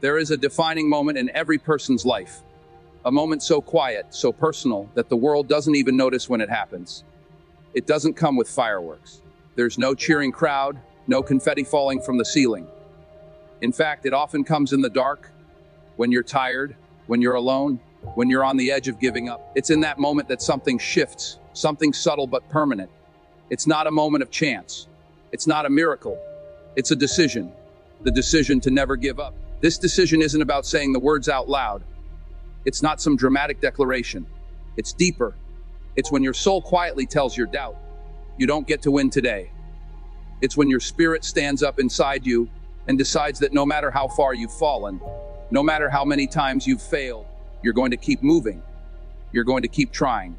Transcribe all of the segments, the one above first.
There is a defining moment in every person's life. A moment so quiet, so personal, that the world doesn't even notice when it happens. It doesn't come with fireworks. There's no cheering crowd, no confetti falling from the ceiling. In fact, it often comes in the dark, when you're tired, when you're alone, when you're on the edge of giving up. It's in that moment that something shifts, something subtle but permanent. It's not a moment of chance. It's not a miracle. It's a decision. The decision to never give up. This decision isn't about saying the words out loud. It's not some dramatic declaration. It's deeper. It's when your soul quietly tells your doubt, you don't get to win today. It's when your spirit stands up inside you and decides that no matter how far you've fallen, no matter how many times you've failed, you're going to keep moving. You're going to keep trying.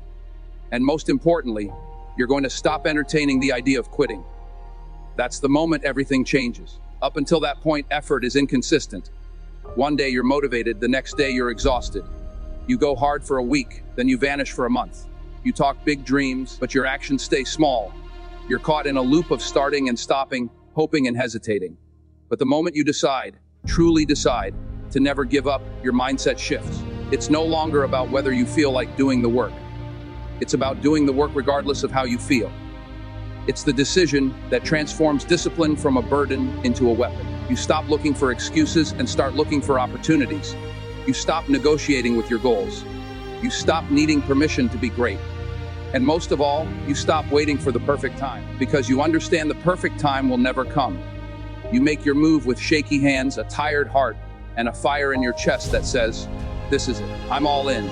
And most importantly, you're going to stop entertaining the idea of quitting. That's the moment everything changes. Up until that point, effort is inconsistent. One day you're motivated, the next day you're exhausted. You go hard for a week, then you vanish for a month. You talk big dreams, but your actions stay small. You're caught in a loop of starting and stopping, hoping and hesitating. But the moment you decide, truly decide, to never give up, your mindset shifts. It's no longer about whether you feel like doing the work. It's about doing the work regardless of how you feel. It's the decision that transforms discipline from a burden into a weapon. You stop looking for excuses and start looking for opportunities. You stop negotiating with your goals. You stop needing permission to be great. And most of all, you stop waiting for the perfect time, because you understand the perfect time will never come. You make your move with shaky hands, a tired heart, and a fire in your chest that says, this is it. I'm all in.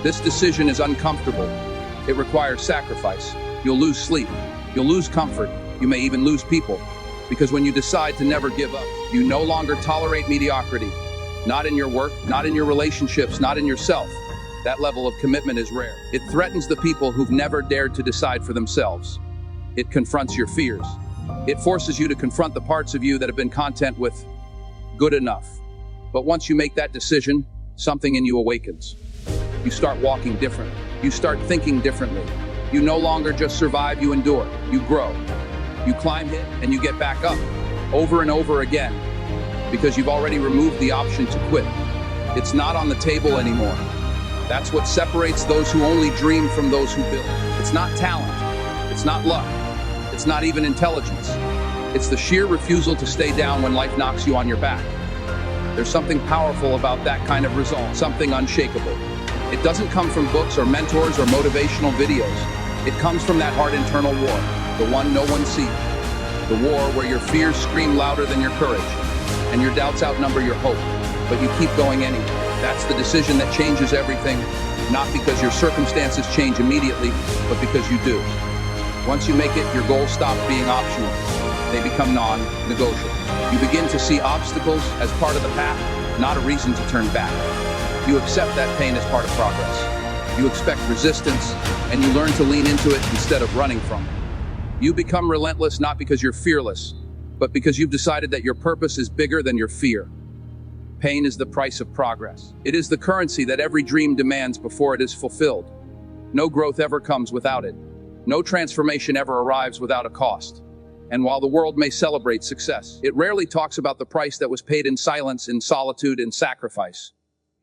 This decision is uncomfortable. It requires sacrifice. You'll lose sleep. You'll lose comfort. You may even lose people. Because when you decide to never give up, you no longer tolerate mediocrity. Not in your work, not in your relationships, not in yourself. That level of commitment is rare. It threatens the people who've never dared to decide for themselves. It confronts your fears. It forces you to confront the parts of you that have been content with good enough. But once you make that decision, something in you awakens. You start walking different. You start thinking differently. You no longer just survive, you endure. You grow. You climb it and you get back up over and over again because you've already removed the option to quit. It's not on the table anymore. That's what separates those who only dream from those who build. It's not talent. It's not luck. It's not even intelligence. It's the sheer refusal to stay down when life knocks you on your back. There's something powerful about that kind of resolve, something unshakable. It doesn't come from books or mentors or motivational videos. It comes from that hard internal war, the one no one sees. The war where your fears scream louder than your courage, and your doubts outnumber your hope, but you keep going anyway. That's the decision that changes everything, not because your circumstances change immediately, but because you do. Once you make it, your goals stop being optional. They become non-negotiable. You begin to see obstacles as part of the path, not a reason to turn back. You accept that pain as part of progress. You expect resistance, and you learn to lean into it instead of running from it. You become relentless not because you're fearless, but because you've decided that your purpose is bigger than your fear. Pain is the price of progress. It is the currency that every dream demands before it is fulfilled. No growth ever comes without it. No transformation ever arrives without a cost. And while the world may celebrate success, it rarely talks about the price that was paid in silence, in solitude, in sacrifice.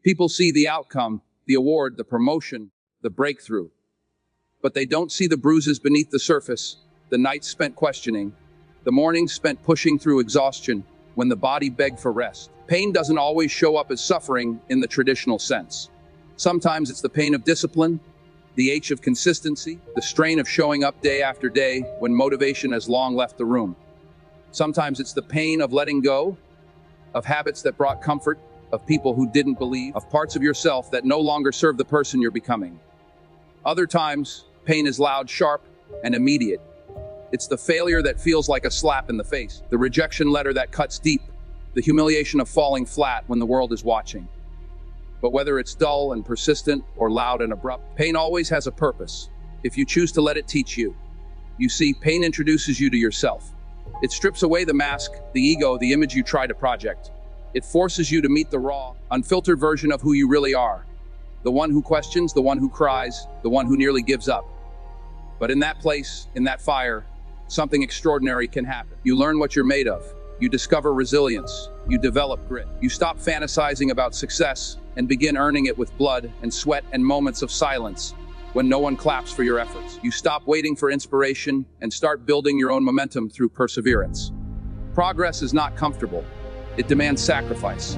People see the outcome, the award, the promotion, the breakthrough. But they don't see the bruises beneath the surface, the nights spent questioning, the mornings spent pushing through exhaustion when the body begged for rest. Pain doesn't always show up as suffering in the traditional sense. Sometimes it's the pain of discipline, the ache of consistency, the strain of showing up day after day when motivation has long left the room. Sometimes it's the pain of letting go, of habits that brought comfort, of people who didn't believe, of parts of yourself that no longer serve the person you're becoming. Other times, pain is loud, sharp, and immediate. It's the failure that feels like a slap in the face, the rejection letter that cuts deep, the humiliation of falling flat when the world is watching. But whether it's dull and persistent or loud and abrupt, pain always has a purpose, if you choose to let it teach you. You see, pain introduces you to yourself. It strips away the mask, the ego, the image you try to project. It forces you to meet the raw, unfiltered version of who you really are. The one who questions, the one who cries, the one who nearly gives up. But in that place, in that fire, something extraordinary can happen. You learn what you're made of. You discover resilience. you develop grit. You stop fantasizing about success and begin earning it with blood and sweat and moments of silence when no one claps for your efforts. You stop waiting for inspiration and start building your own momentum through perseverance. Progress is not comfortable. It demands sacrifice.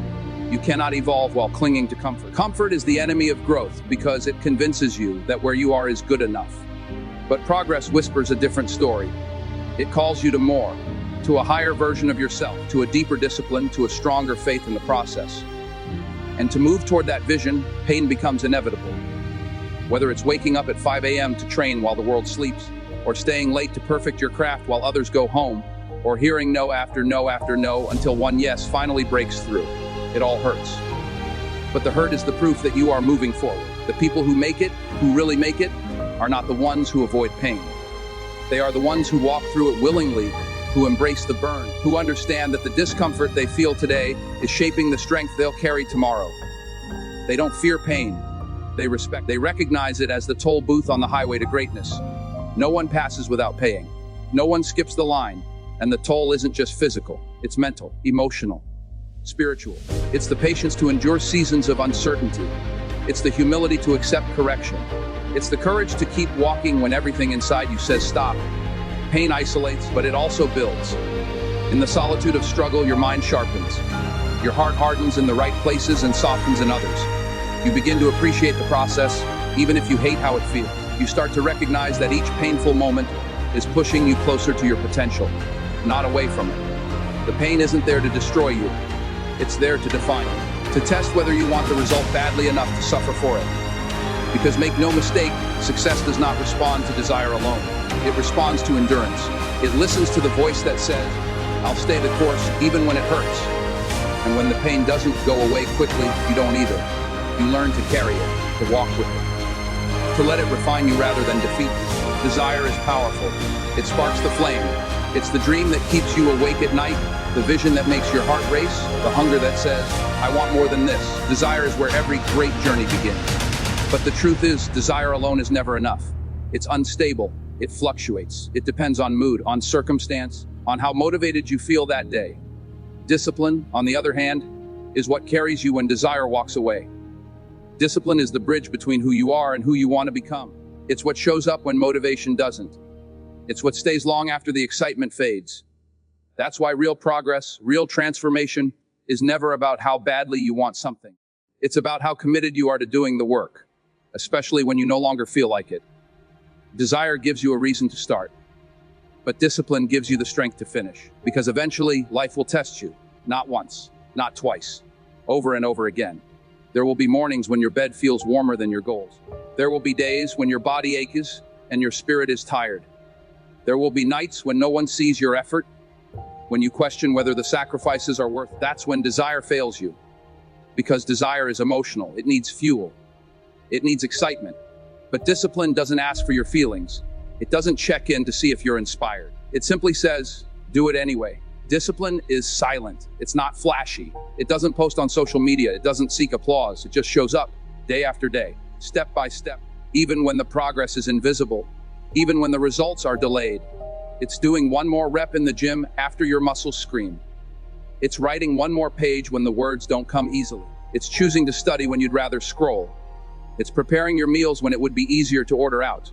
You cannot evolve while clinging to comfort. Comfort is the enemy of growth because it convinces you that where you are is good enough. But progress whispers a different story. It calls you to more, to a higher version of yourself, to a deeper discipline, to a stronger faith in the process. And to move toward that vision, pain becomes inevitable. Whether it's waking up at 5 a.m. to train while the world sleeps, or staying late to perfect your craft while others go home, or hearing no after no after no until one yes finally breaks through. It all hurts. But the hurt is the proof that you are moving forward. The people who make it, who really make it, are not the ones who avoid pain. They are the ones who walk through it willingly, who embrace the burn, who understand that the discomfort they feel today is shaping the strength they'll carry tomorrow. They don't fear pain. They recognize it as the toll booth on the highway to greatness. No one passes without paying. No one skips the line. And the toll isn't just physical. It's mental, emotional, spiritual. It's the patience to endure seasons of uncertainty. It's the humility to accept correction. It's the courage to keep walking when everything inside you says stop. Pain isolates, but it also builds. In the solitude of struggle, your mind sharpens. Your heart hardens in the right places and softens in others. You begin to appreciate the process, even if you hate how it feels. You start to recognize that each painful moment is pushing you closer to your potential, not away from it. The pain isn't there to destroy you. It's there to define you, to test whether you want the result badly enough to suffer for it. Because make no mistake, success does not respond to desire alone. It responds to endurance. It listens to the voice that says, I'll stay the course even when it hurts. And when the pain doesn't go away quickly, you don't either. You learn to carry it, to walk with it, to let it refine you rather than defeat you. Desire is powerful. It sparks the flame. It's the dream that keeps you awake at night, the vision that makes your heart race, the hunger that says, I want more than this. Desire is where every great journey begins. But the truth is, desire alone is never enough. It's unstable. It fluctuates. It depends on mood, on circumstance, on how motivated you feel that day. Discipline, on the other hand, is what carries you when desire walks away. Discipline is the bridge between who you are and who you want to become. It's what shows up when motivation doesn't. It's what stays long after the excitement fades. That's why real progress, real transformation, is never about how badly you want something. It's about how committed you are to doing the work, especially when you no longer feel like it. Desire gives you a reason to start, but discipline gives you the strength to finish. Because eventually, life will test you. Not once, not twice, over and over again. There will be mornings when your bed feels warmer than your goals. There will be days when your body aches and your spirit is tired. There will be nights when no one sees your effort, when you question whether the sacrifices are worth it. That's when desire fails you. Because desire is emotional. It needs fuel. It needs excitement. But discipline doesn't ask for your feelings. It doesn't check in to see if you're inspired. It simply says, do it anyway. Discipline is silent. It's not flashy. It doesn't post on social media. It doesn't seek applause. It just shows up day after day, step by step, even when the progress is invisible, even when the results are delayed. It's doing one more rep in the gym after your muscles scream. It's writing one more page when the words don't come easily. It's choosing to study when you'd rather scroll. It's preparing your meals when it would be easier to order out.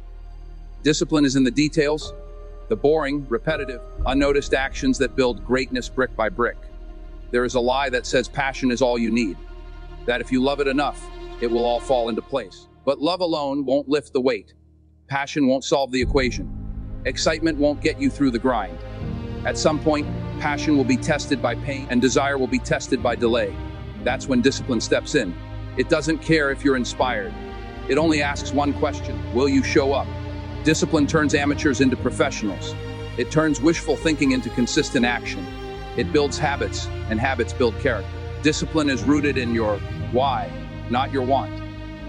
Discipline is in the details, the boring, repetitive, unnoticed actions that build greatness brick by brick. There is a lie that says passion is all you need, that if you love it enough, it will all fall into place. But love alone won't lift the weight. Passion won't solve the equation. Excitement won't get you through the grind. At some point, passion will be tested by pain and desire will be tested by delay. That's when discipline steps in. It doesn't care if you're inspired. It only asks one question: will you show up? Discipline turns amateurs into professionals. It turns wishful thinking into consistent action. It builds habits, and habits build character. Discipline is rooted in your why, not your want.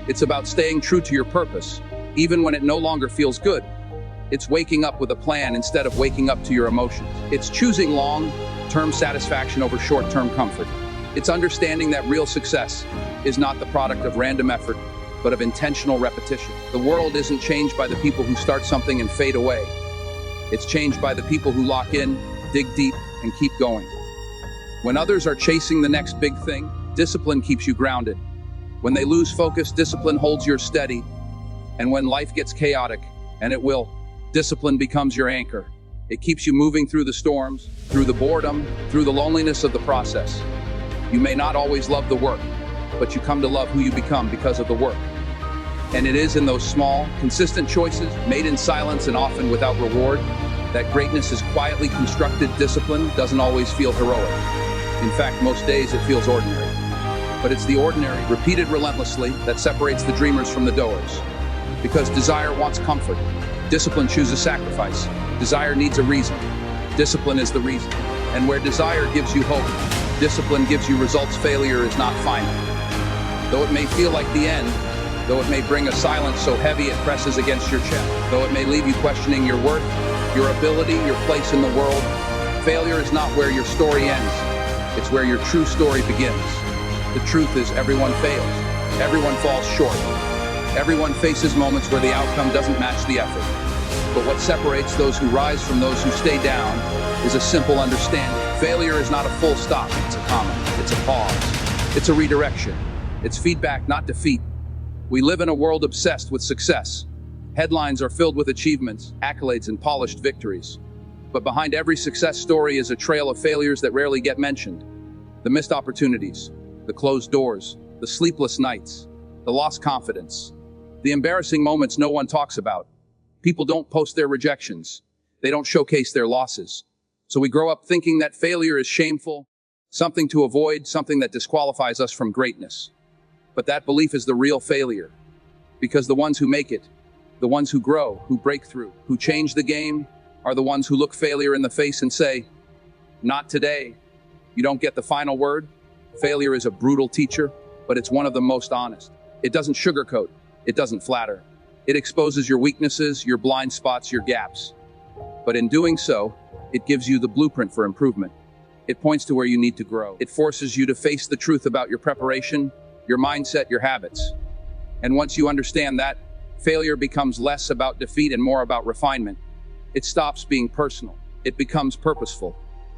It's about staying true to your purpose, even when it no longer feels good. It's waking up with a plan instead of waking up to your emotions. It's choosing long-term satisfaction over short-term comfort. It's understanding that real success is not the product of random effort, but of intentional repetition. The world isn't changed by the people who start something and fade away. It's changed by the people who lock in, dig deep, and keep going. When others are chasing the next big thing, discipline keeps you grounded. When they lose focus, discipline holds you steady. And when life gets chaotic, and it will, discipline becomes your anchor. It keeps you moving through the storms, through the boredom, through the loneliness of the process. You may not always love the work, but you come to love who you become because of the work. And it is in those small, consistent choices, made in silence and often without reward, that greatness is quietly constructed. Discipline doesn't always feel heroic. In fact, most days it feels ordinary. But it's the ordinary, repeated relentlessly, that separates the dreamers from the doers. Because desire wants comfort. Discipline chooses sacrifice. Desire needs a reason. Discipline is the reason. And where desire gives you hope, discipline gives you results. Failure is not final. Though it may feel like the end, though it may bring a silence so heavy it presses against your chest, though it may leave you questioning your worth, your ability, your place in the world, failure is not where your story ends. It's where your true story begins. The truth is, everyone fails. Everyone falls short. Everyone faces moments where the outcome doesn't match the effort. But what separates those who rise from those who stay down is a simple understanding. Failure is not a full stop. It's a comment. It's a pause. It's a redirection. It's feedback, not defeat. We live in a world obsessed with success. Headlines are filled with achievements, accolades, and polished victories. But behind every success story is a trail of failures that rarely get mentioned. The missed opportunities, the closed doors, the sleepless nights, the lost confidence, the embarrassing moments no one talks about. People don't post their rejections. They don't showcase their losses. So we grow up thinking that failure is shameful, something to avoid, something that disqualifies us from greatness. But that belief is the real failure. Because the ones who make it, the ones who grow, who break through, who change the game, are the ones who look failure in the face and say, "Not today." You don't get the final word. Failure is a brutal teacher, but it's one of the most honest. It doesn't sugarcoat. It doesn't flatter. It exposes your weaknesses, your blind spots, your gaps. But in doing so, it gives you the blueprint for improvement. It points to where you need to grow. It forces you to face the truth about your preparation, your mindset, your habits. And once you understand that, failure becomes less about defeat and more about refinement. It stops being personal. It becomes purposeful.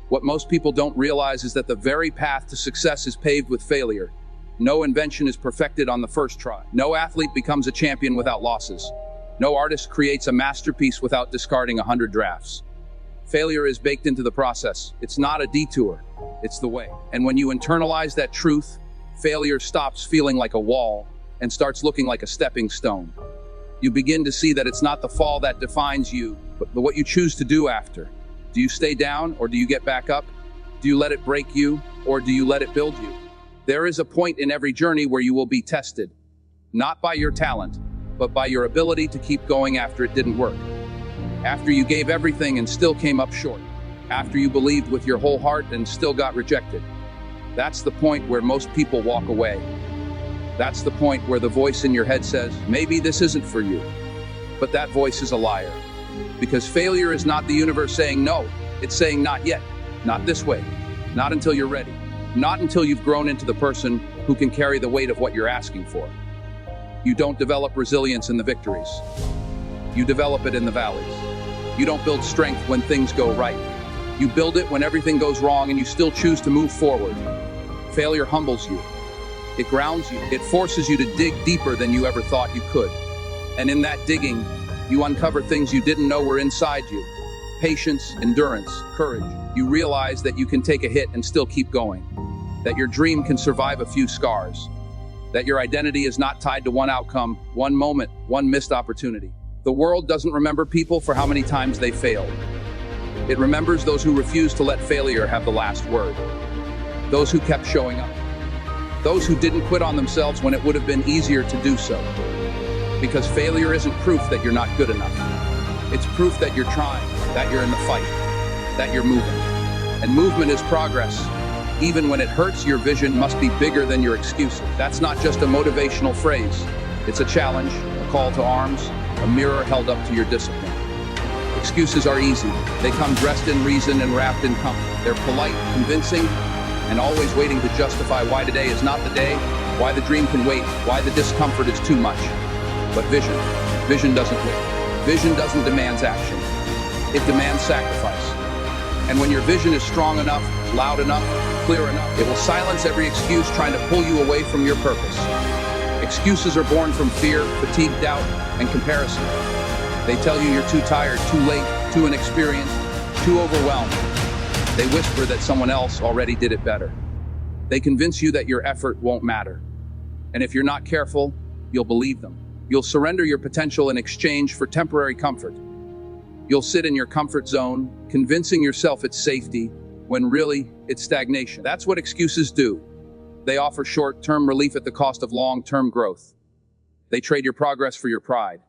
What most people don't realize is that the very path to success is paved with failure. No invention is perfected on the first try. No athlete becomes a champion without losses. No artist creates a masterpiece without discarding 100 drafts. Failure is baked into the process. It's not a detour. It's the way. And when you internalize that truth, failure stops feeling like a wall and starts looking like a stepping stone. You begin to see that it's not the fall that defines you, but what you choose to do after. Do you stay down or do you get back up? Do you let it break you or do you let it build you? There is a point in every journey where you will be tested, not by your talent, but by your ability to keep going after it didn't work. After you gave everything and still came up short. After you believed with your whole heart and still got rejected. That's the point where most people walk away. That's the point where the voice in your head says, maybe this isn't for you. But that voice is a liar. Because failure is not the universe saying no. It's saying not yet, not this way, not until you're ready, not until you've grown into the person who can carry the weight of what you're asking for. You don't develop resilience in the victories. You develop it in the valleys. You don't build strength when things go right. You build it when everything goes wrong and you still choose to move forward. Failure humbles you. It grounds you. It forces you to dig deeper than you ever thought you could. And in that digging, you uncover things you didn't know were inside you. Patience, endurance, courage. You realize that you can take a hit and still keep going. That your dream can survive a few scars. That your identity is not tied to one outcome, one moment, one missed opportunity. The world doesn't remember people for how many times they failed. It remembers those who refused to let failure have the last word. Those who kept showing up. Those who didn't quit on themselves when it would have been easier to do so. Because failure isn't proof that you're not good enough. It's proof that you're trying, that you're in the fight, that you're moving. And movement is progress. Even when it hurts, your vision must be bigger than your excuses. That's not just a motivational phrase. It's a challenge, a call to arms, a mirror held up to your discipline. Excuses are easy. They come dressed in reason and wrapped in comfort. They're polite, convincing, and always waiting to justify why today is not the day, why the dream can wait, why the discomfort is too much. But vision doesn't wait. Vision doesn't demand action. It demands sacrifice. And when your vision is strong enough, loud enough, clear enough, it will silence every excuse trying to pull you away from your purpose. Excuses are born from fear, fatigue, doubt, and comparison. They tell you you're too tired, too late, too inexperienced, too overwhelmed. They whisper that someone else already did it better. They convince you that your effort won't matter. And if you're not careful, you'll believe them. You'll surrender your potential in exchange for temporary comfort. You'll sit in your comfort zone, convincing yourself it's safety, when really it's stagnation. That's what excuses do. They offer short-term relief at the cost of long-term growth. They trade your progress for your pride.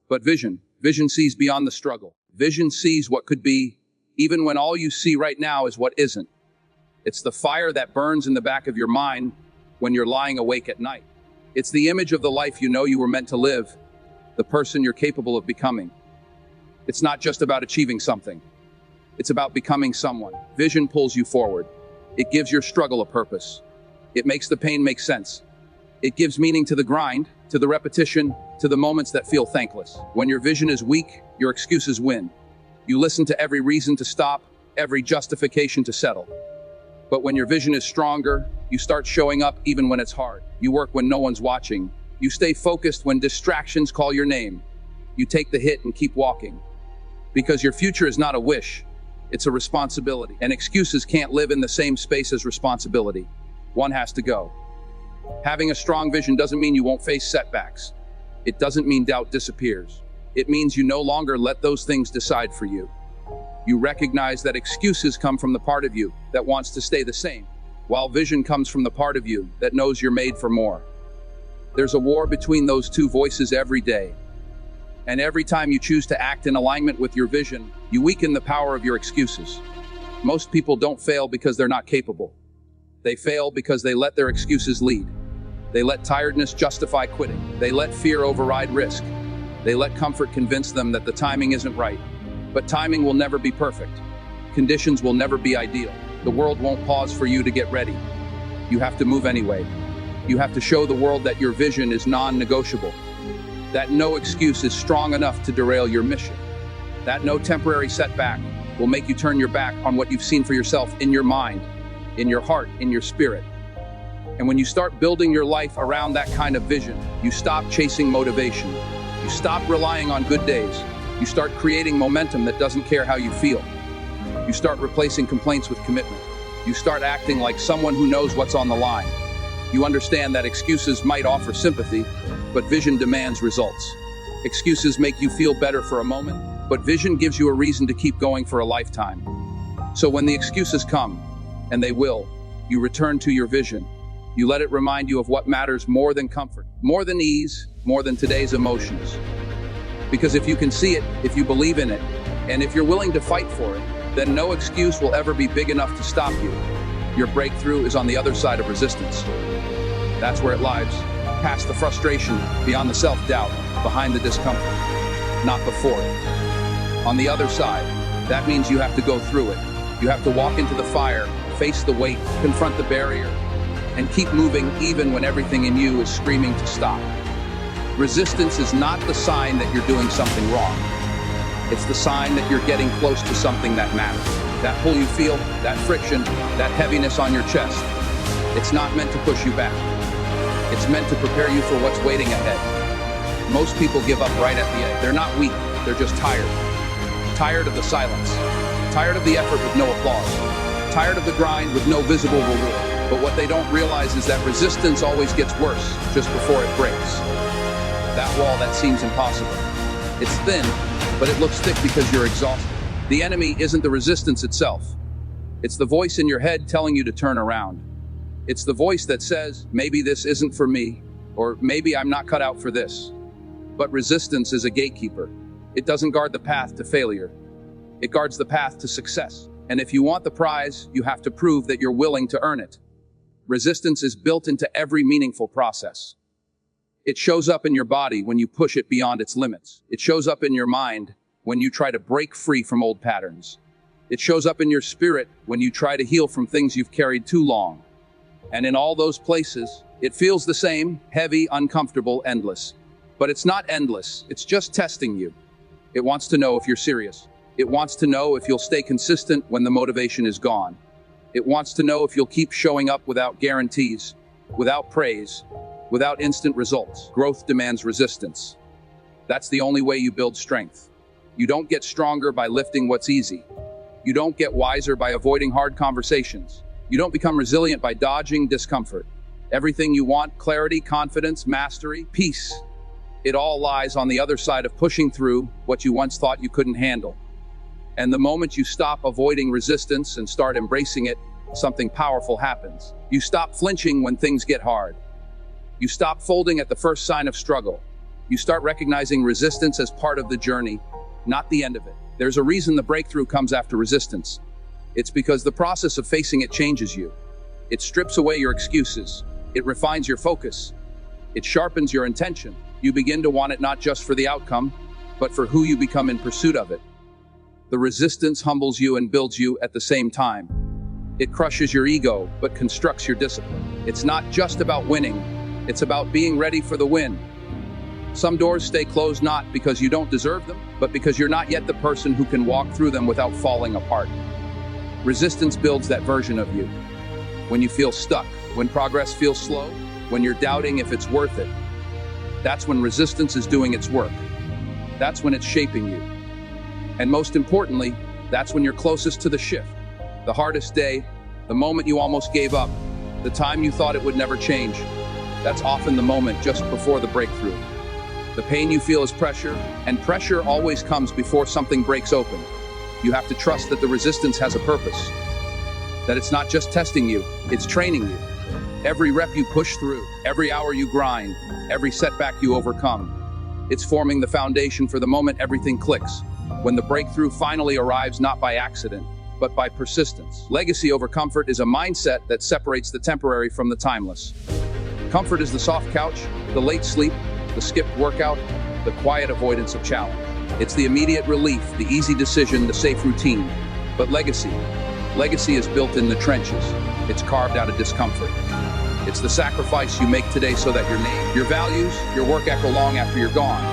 But vision sees beyond the struggle. Vision sees what could be, even when all you see right now is what isn't. It's the fire that burns in the back of your mind when you're lying awake at night. It's the image of the life you know you were meant to live, the person you're capable of becoming. It's not just about achieving something. It's about becoming someone. Vision pulls you forward. It gives your struggle a purpose. It makes the pain make sense. It gives meaning to the grind, to the repetition, to the moments that feel thankless. When your vision is weak, your excuses win. You listen to every reason to stop, every justification to settle. But when your vision is stronger, you start showing up even when it's hard. You work when no one's watching. You stay focused when distractions call your name. You take the hit and keep walking. Because your future is not a wish, it's a responsibility. And excuses can't live in the same space as responsibility. One has to go. Having a strong vision doesn't mean you won't face setbacks. It doesn't mean doubt disappears. It means you no longer let those things decide for you. You recognize that excuses come from the part of you that wants to stay the same, while vision comes from the part of you that knows you're made for more. There's a war between those two voices every day. And every time you choose to act in alignment with your vision, you weaken the power of your excuses. Most people don't fail because they're not capable. They fail because they let their excuses lead. They let tiredness justify quitting. They let fear override risk. They let comfort convince them that the timing isn't right. But timing will never be perfect. Conditions will never be ideal. The world won't pause for you to get ready. You have to move anyway. You have to show the world that your vision is non-negotiable. That no excuse is strong enough to derail your mission. That no temporary setback will make you turn your back on what you've seen for yourself in your mind, in your heart, in your spirit. And when you start building your life around that kind of vision, you stop chasing motivation. You stop relying on good days. You start creating momentum that doesn't care how you feel. You start replacing complaints with commitment. You start acting like someone who knows what's on the line. You understand that excuses might offer sympathy, but vision demands results. Excuses make you feel better for a moment, but vision gives you a reason to keep going for a lifetime. So when the excuses come, and they will, you return to your vision. You let it remind you of what matters more than comfort, more than ease, more than today's emotions. Because if you can see it, if you believe in it, and if you're willing to fight for it, then no excuse will ever be big enough to stop you. Your breakthrough is on the other side of resistance. That's where it lies, past the frustration, beyond the self-doubt, behind the discomfort, not before it. On the other side, that means you have to go through it. You have to walk into the fire, face the weight, confront the barrier, and keep moving even when everything in you is screaming to stop. Resistance is not the sign that you're doing something wrong. It's the sign that you're getting close to something that matters. That pull you feel, that friction, that heaviness on your chest. It's not meant to push you back. It's meant to prepare you for what's waiting ahead. Most people give up right at the end. They're not weak, they're just tired. Tired of the silence. Tired of the effort with no applause. Tired of the grind with no visible reward. But what they don't realize is that resistance always gets worse just before it breaks. That wall that seems impossible. It's thin, but it looks thick because you're exhausted. The enemy isn't the resistance itself. It's the voice in your head telling you to turn around. It's the voice that says, maybe this isn't for me, or maybe I'm not cut out for this. But resistance is a gatekeeper. It doesn't guard the path to failure. It guards the path to success. And if you want the prize, you have to prove that you're willing to earn it. Resistance is built into every meaningful process. It shows up in your body when you push it beyond its limits. It shows up in your mind when you try to break free from old patterns. It shows up in your spirit when you try to heal from things you've carried too long. And in all those places, it feels the same, heavy, uncomfortable, endless. But it's not endless, it's just testing you. It wants to know if you're serious. It wants to know if you'll stay consistent when the motivation is gone. It wants to know if you'll keep showing up without guarantees, without praise, without instant results. Growth demands resistance. That's the only way you build strength. You don't get stronger by lifting what's easy. You don't get wiser by avoiding hard conversations. You don't become resilient by dodging discomfort. Everything you want, clarity, confidence, mastery, peace, it all lies on the other side of pushing through what you once thought you couldn't handle. And the moment you stop avoiding resistance and start embracing it, something powerful happens. You stop flinching when things get hard. You stop folding at the first sign of struggle. You start recognizing resistance as part of the journey, not the end of it. There's a reason the breakthrough comes after resistance. It's because the process of facing it changes you. It strips away your excuses. It refines your focus. It sharpens your intention. You begin to want it not just for the outcome, but for who you become in pursuit of it. The resistance humbles you and builds you at the same time. It crushes your ego, but constructs your discipline. It's not just about winning. It's about being ready for the win. Some doors stay closed not because you don't deserve them, but because you're not yet the person who can walk through them without falling apart. Resistance builds that version of you. When you feel stuck, when progress feels slow, when you're doubting if it's worth it, that's when resistance is doing its work. That's when it's shaping you. And most importantly, that's when you're closest to the shift. The hardest day, the moment you almost gave up, the time you thought it would never change, that's often the moment just before the breakthrough. The pain you feel is pressure, and pressure always comes before something breaks open. You have to trust that the resistance has a purpose, that it's not just testing you, it's training you. Every rep you push through, every hour you grind, every setback you overcome, it's forming the foundation for the moment everything clicks, when the breakthrough finally arrives not by accident, but by persistence. Legacy over comfort is a mindset that separates the temporary from the timeless. Comfort is the soft couch, the late sleep, the skipped workout, the quiet avoidance of challenge. It's the immediate relief, the easy decision, the safe routine. But legacy is built in the trenches. It's carved out of discomfort. It's the sacrifice you make today so that your name, your values, your work echo long after you're gone.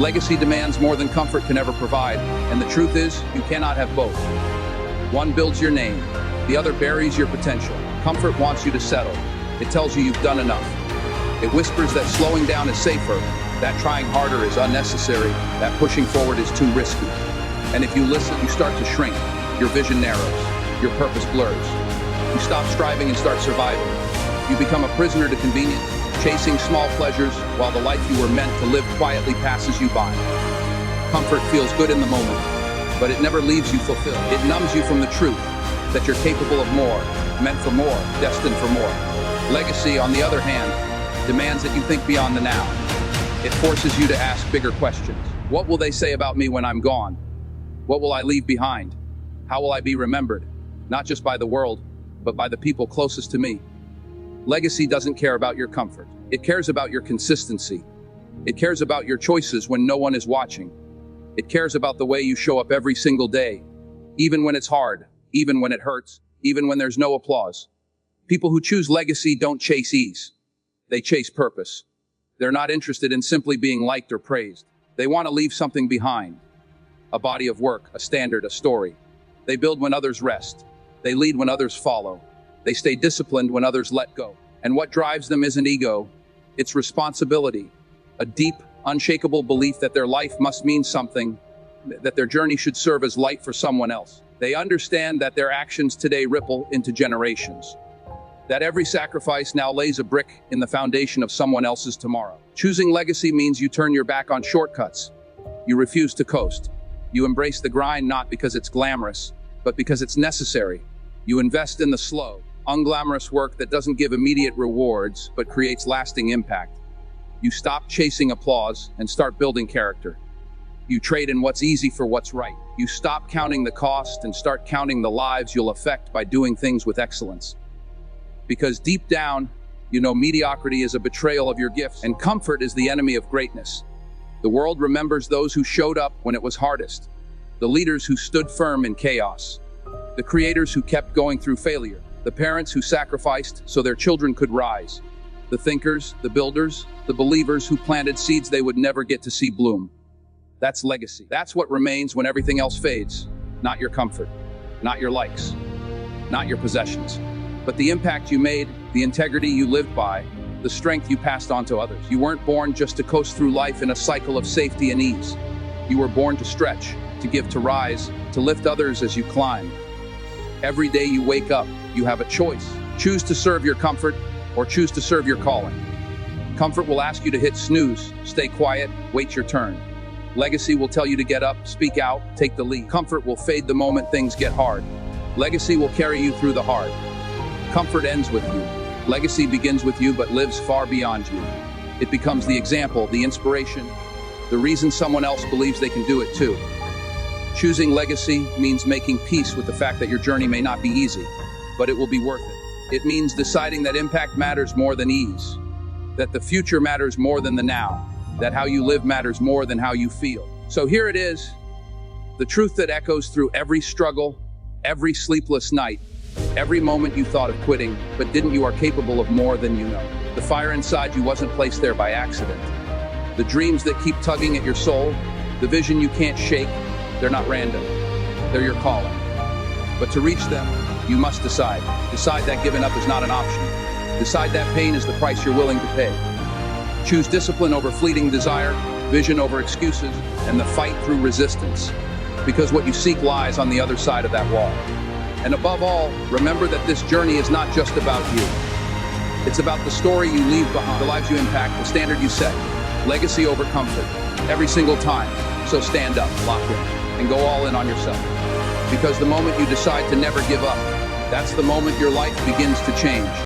Legacy demands more than comfort can ever provide, and the truth is, you cannot have both. One builds your name, the other buries your potential. Comfort wants you to settle. It tells you you've done enough. It whispers that slowing down is safer, that trying harder is unnecessary, that pushing forward is too risky. And if you listen, you start to shrink. Your vision narrows. Your purpose blurs. You stop striving and start surviving. You become a prisoner to convenience, chasing small pleasures while the life you were meant to live quietly passes you by. Comfort feels good in the moment, but it never leaves you fulfilled. It numbs you from the truth that you're capable of more, meant for more, destined for more. Legacy, on the other hand, demands that you think beyond the now. It forces you to ask bigger questions. What will they say about me when I'm gone? What will I leave behind? How will I be remembered? Not just by the world, but by the people closest to me. Legacy doesn't care about your comfort. It cares about your consistency. It cares about your choices when no one is watching. It cares about the way you show up every single day, even when it's hard, even when it hurts, even when there's no applause. People who choose legacy don't chase ease. They chase purpose. They're not interested in simply being liked or praised. They want to leave something behind. A body of work, a standard, a story. They build when others rest. They lead when others follow. They stay disciplined when others let go. And what drives them isn't ego, it's responsibility. A deep, unshakable belief that their life must mean something, that their journey should serve as light for someone else. They understand that their actions today ripple into generations. That every sacrifice now lays a brick in the foundation of someone else's tomorrow. Choosing legacy means you turn your back on shortcuts. You refuse to coast. You embrace the grind not because it's glamorous, but because it's necessary. You invest in the slow, unglamorous work that doesn't give immediate rewards, but creates lasting impact. You stop chasing applause and start building character. You trade in what's easy for what's right. You stop counting the cost and start counting the lives you'll affect by doing things with excellence. Because deep down, you know mediocrity is a betrayal of your gifts, and comfort is the enemy of greatness. The world remembers those who showed up when it was hardest, the leaders who stood firm in chaos, the creators who kept going through failure, the parents who sacrificed so their children could rise, the thinkers, the builders, the believers who planted seeds they would never get to see bloom. That's legacy. That's what remains when everything else fades. Not your comfort, not your likes, not your possessions, but the impact you made, the integrity you lived by, the strength you passed on to others. You weren't born just to coast through life in a cycle of safety and ease. You were born to stretch, to give, to rise, to lift others as you climb. Every day you wake up, you have a choice. Choose to serve your comfort or choose to serve your calling. Comfort will ask you to hit snooze, stay quiet, wait your turn. Legacy will tell you to get up, speak out, take the lead. Comfort will fade the moment things get hard. Legacy will carry you through the hard. Comfort ends with you. Legacy begins with you but lives far beyond you. It becomes the example, the inspiration, the reason someone else believes they can do it too. Choosing legacy means making peace with the fact that your journey may not be easy, but it will be worth it. It means deciding that impact matters more than ease, that the future matters more than the now, that how you live matters more than how you feel. So here it is, the truth that echoes through every struggle, every sleepless night, every moment you thought of quitting, but didn't. You are capable of more than you know. The fire inside you wasn't placed there by accident. The dreams that keep tugging at your soul, the vision you can't shake, they're not random. They're your calling. But to reach them, you must decide. Decide that giving up is not an option. Decide that pain is the price you're willing to pay. Choose discipline over fleeting desire, vision over excuses, and the fight through resistance. Because what you seek lies on the other side of that wall. And above all, remember that this journey is not just about you. It's about the story you leave behind, the lives you impact, the standard you set. Legacy over comfort, every single time. So stand up, lock in, and go all in on yourself. Because the moment you decide to never give up, that's the moment your life begins to change.